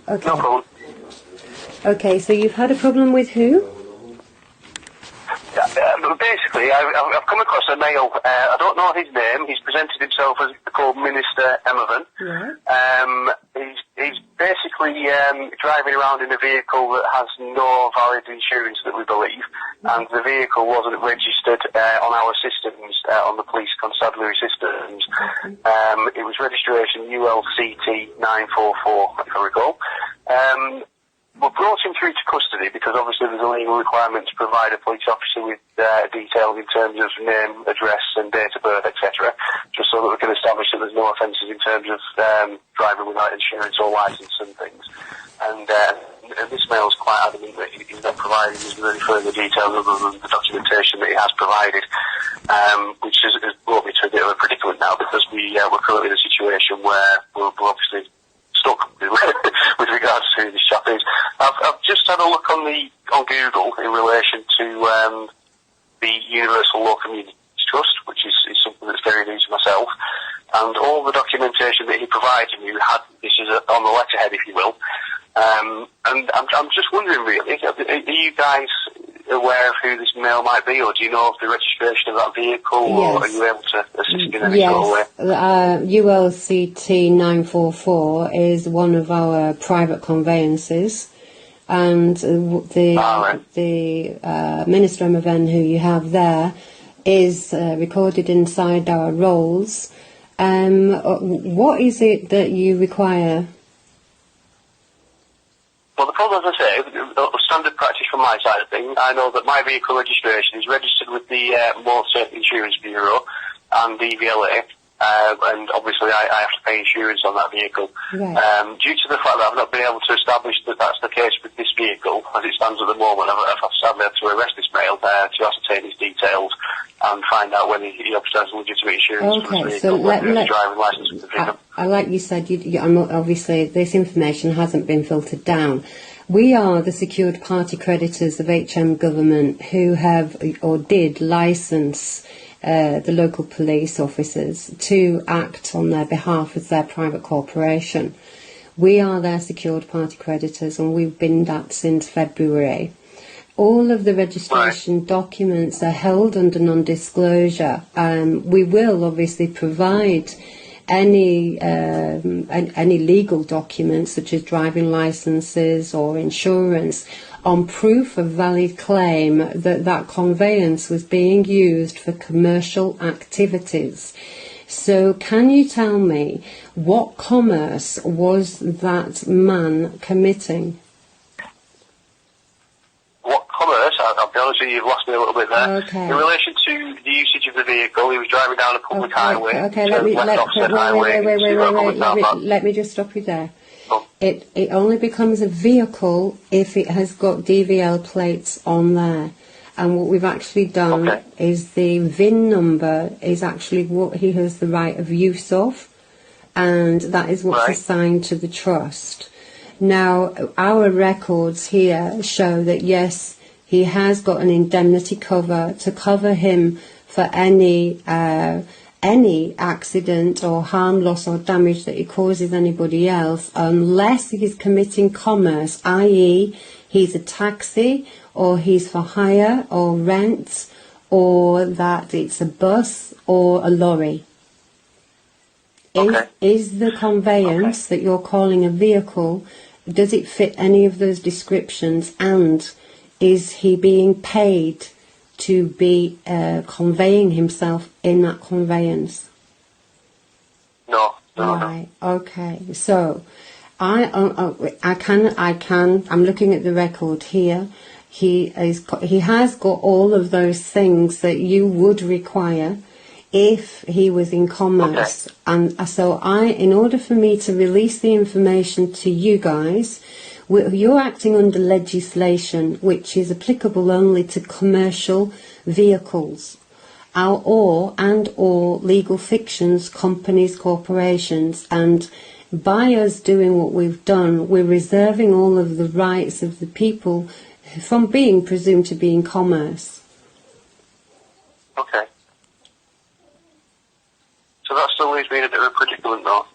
Okay. No problem. Okay, so you've had a problem with who? Basically, I've come across a male. I don't know his name. He's presented himself as called Minister Emerson. Yeah. He's basically driving around in a vehicle that has no valid insurance that we believe, and the vehicle wasn't registered on our systems, on the police constabulary systems. It was registration ULCT 944, if I recall. We brought him through to custody because obviously there's a legal requirement to provide a police officer with details in terms of name, address and date of birth, etc., just so that we can establish that there's no offences in terms of driving without insurance or licence and things. And this male's quite adamant that he's not providing us with any further details other than the documentation that he has provided, which has brought me to a bit of a predicament now because we're currently in a situation where we're obviously stuck with regards to who this chap is. I've just had a look on Google in relation to the Universal Law Communities Trust, which is something that's very new to myself, and all the documentation that he provided me had this is on the letterhead, if you will. And I'm just wondering, really, are you guys aware of who this male might be, or do you know of the registration of that vehicle, or are you able to assist in any sort of way? ULCT 944 is one of our private conveyances, and the Minister Emerson who you have there is recorded inside our rolls. What is it that you require? Well, the problem, as I say, standard practice from my side of things, I know that my vehicle registration is registered with the Motor Insurance Bureau and DVLA, and obviously I have to pay insurance on that vehicle. Right. Due to the fact that I've not been able to establish that that's the case with this vehicle, as it stands at the moment, I've sadly had to arrest this male to ascertain his details and find out whether he obviously has legitimate insurance for this vehicle, whether he has a driving licence with the vehicle. Like you said, obviously this information hasn't been filtered down. We are the secured party creditors of HM Government who have or did licence the local police officers to act on their behalf as their private corporation. We are their secured party creditors and we've been that since February. All of the registration documents are held under non-disclosure. We will obviously provide any legal documents such as driving licenses or insurance on proof of valid claim that conveyance was being used for commercial activities. So can you tell me what commerce was that man committing? What commerce? I'll be honest with you, you've lost me a little bit there. Okay. In relation to the usage of the vehicle, he was driving down a public highway. Okay, let me just stop you there. Oh. It only becomes a vehicle if it has got DVL plates on there. And what we've actually done is the VIN number is actually what he has the right of use of, and that is what's assigned to the trust. Now, our records here show that yes, he has got an indemnity cover to cover him for any accident or harm, loss or damage that he causes anybody else, unless he's committing commerce, i.e. he's a taxi or he's for hire or rent, or that it's a bus or a lorry. Is the conveyance that you're calling a vehicle, does it fit any of those descriptions, and is he being paid to be conveying himself in that conveyance? No. Right. Okay. So, I'm looking at the record here. He has got all of those things that you would require if he was in commerce. And so in order for me to release the information to you guys, you're acting under legislation which is applicable only to commercial vehicles or legal fictions, companies, corporations, and by us doing what we've done, we're reserving all of the rights of the people from being presumed to be in commerce. Okay. So that still leaves me in a bit of a predicament, though.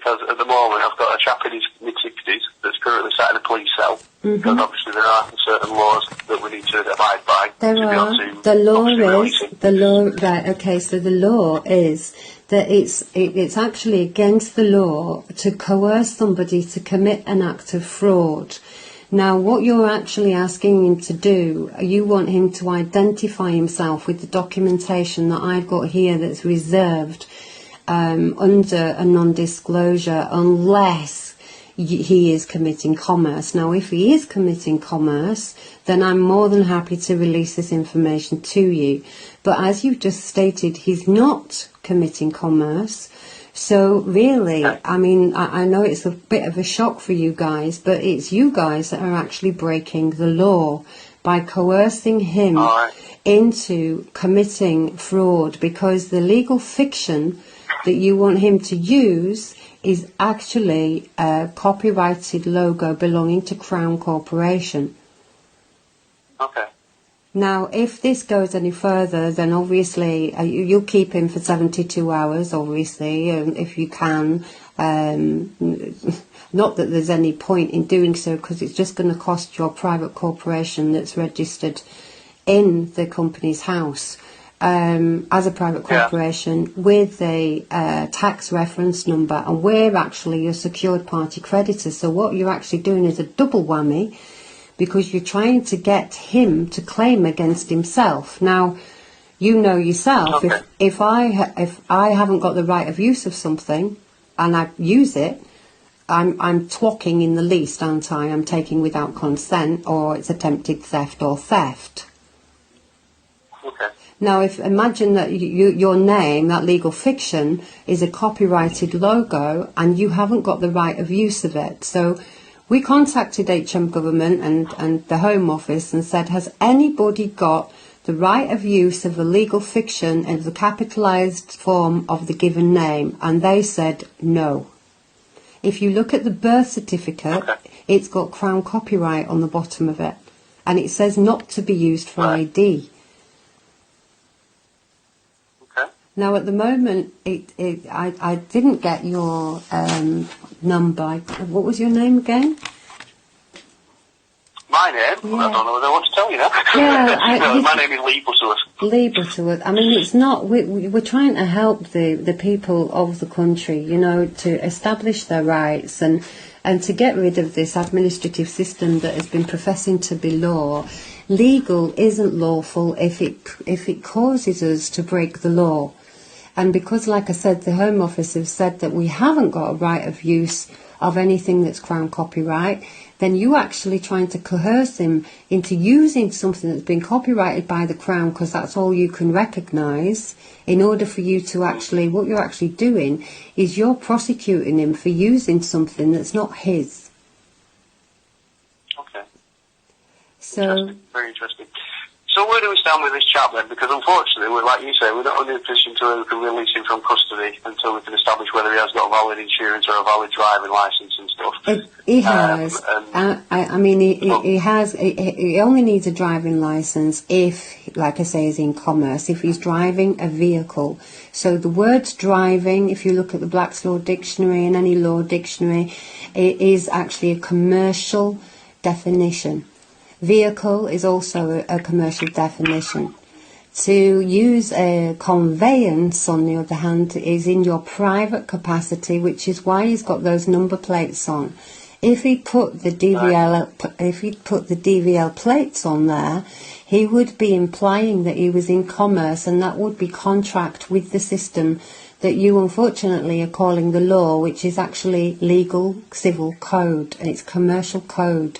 because at the moment I've got a chap in his mid-60s that's currently sat in a police cell, because obviously there are certain laws that we need to abide by to be able to The law obviously release is, him. the law, right, okay, so the law is that it's actually against the law to coerce somebody to commit an act of fraud. Now, what you're actually asking him to do, you want him to identify himself with the documentation that I've got here that's reserved under a non-disclosure unless he is committing commerce. Now, if he is committing commerce, then I'm more than happy to release this information to you. But as you've just stated, he's not committing commerce. So really, I mean, I know it's a bit of a shock for you guys, but it's you guys that are actually breaking the law by coercing him into committing fraud, because the legal fiction that you want him to use is actually a copyrighted logo belonging to Crown Corporation. Okay. Now, if this goes any further, then obviously you'll keep him for 72 hours, obviously, if you can. Not that there's any point in doing so, because it's just going to cost your private corporation that's registered in the company's house as a private corporation with a tax reference number, and we're actually your secured party creditor. So what you're actually doing is a double whammy, because you're trying to get him to claim against himself. Now, you know yourself, if I haven't got the right of use of something and I use it, I'm twocking in the least, aren't I? I'm taking without consent, or it's attempted theft or theft. Okay. Now, imagine that your name, that legal fiction, is a copyrighted logo and you haven't got the right of use of it. So we contacted HM Government and the Home Office and said, has anybody got the right of use of a legal fiction in the capitalised form of the given name? And they said no. If you look at the birth certificate, it's got Crown copyright on the bottom of it, and it says not to be used for ID. Now, at the moment, I didn't get your number. What was your name again? My name? Yeah. I don't know whether I want to tell you now. Yeah, my name is Lee Butterworth. Lee Butterworth. I mean, it's not. We're trying to help the people of the country, you know, to establish their rights and to get rid of this administrative system that has been professing to be law. Legal isn't lawful if it causes us to break the law. And because, like I said, the Home Office have said that we haven't got a right of use of anything that's Crown copyright, then you actually trying to coerce him into using something that's been copyrighted by the Crown, because that's all you can recognise, in order for you to actually, what you're actually doing is you're prosecuting him for using something that's not his. Okay. So, interesting. Very interesting. So where do we stand with this chap then? Because unfortunately, like you say, we're not in a position to where we can release him from custody until we can establish whether he has got a valid insurance or a valid driving licence and stuff. He has. I mean, he has. He only needs a driving licence if, like I say, he's in commerce. If he's driving a vehicle. So the words driving, if you look at the Black's Law Dictionary and any law dictionary, it is actually a commercial definition. Vehicle is also a commercial definition. To use a conveyance, on the other hand, is in your private capacity, which is why he's got those number plates on. If he put the DVL plates on there, he would be implying that he was in commerce, and that would be contract with the system that you unfortunately are calling the law, which is actually legal civil code, and it's commercial code.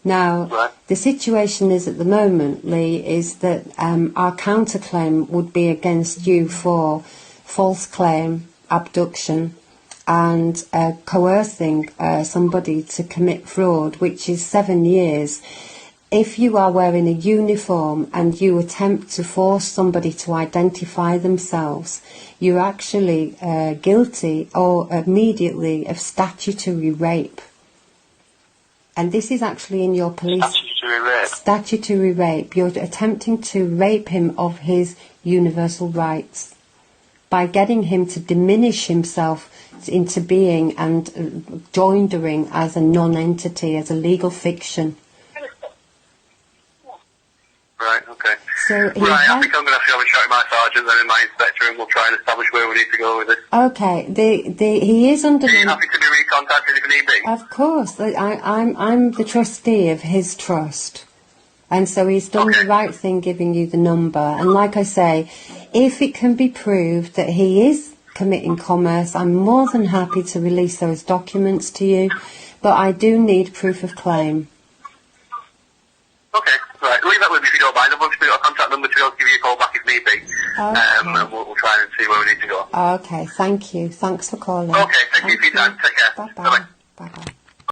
Now, the situation is at the moment, Lee, is that our counterclaim would be against you for false claim, abduction, and coercing somebody to commit fraud, which is 7 years. If you are wearing a uniform and you attempt to force somebody to identify themselves, you're actually guilty or immediately of statutory rape. And this is actually in your police... Statutory rape? Statutory rape. You're attempting to rape him of his universal rights. by getting him to diminish himself into being and joindering as a non-entity, as a legal fiction. Right, okay. So I think I'm going to have to have a chat with my sergeant then and my inspector, and we'll try and establish where we need to go with this. Okay, he is under... Are you happy to be recontacted if need be? Of course, I'm the trustee of his trust. And so he's done the right thing giving you the number. And like I say, if it can be proved that he is committing commerce, I'm more than happy to release those documents to you. But I do need proof of claim. Okay, right. Leave that with me if you don't mind. I've obviously got a contact number to be able to give you a call back if need be. Okay. And we'll try and see where we need to go. Okay, thank you. Thanks for calling. Okay, thank you for your time. Take care. Bye-bye. Bye-bye.